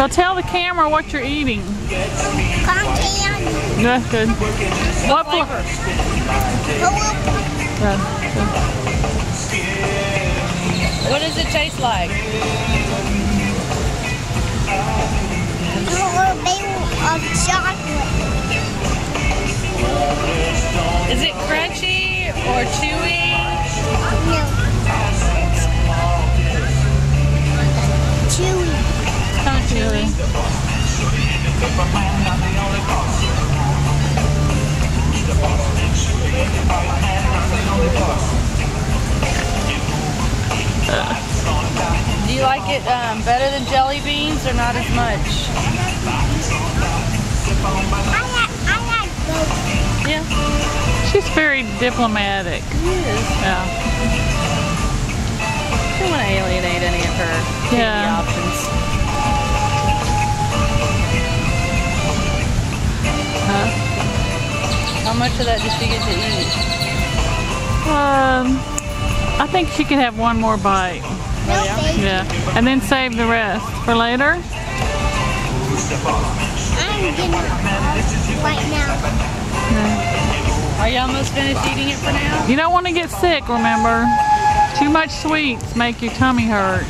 So tell the camera what you're eating. Cotton candy. That's good. What flavor? What does it taste like? A little bit of chocolate. Is it crunchy or chewy? No. Chewy. Kind of chewy. Do you like it better than jelly beans or not as much? I like both. Yeah. She's very diplomatic. She is. Yeah. She don't want to alienate any of her candy options. How much of that does she get to eat? I think she can have one more bite. No, baby. Yeah. And then save the rest for later. I'm gonna right now. Are you almost finished eating it for now? You don't want to get sick, remember? Too much sweets make your tummy hurt.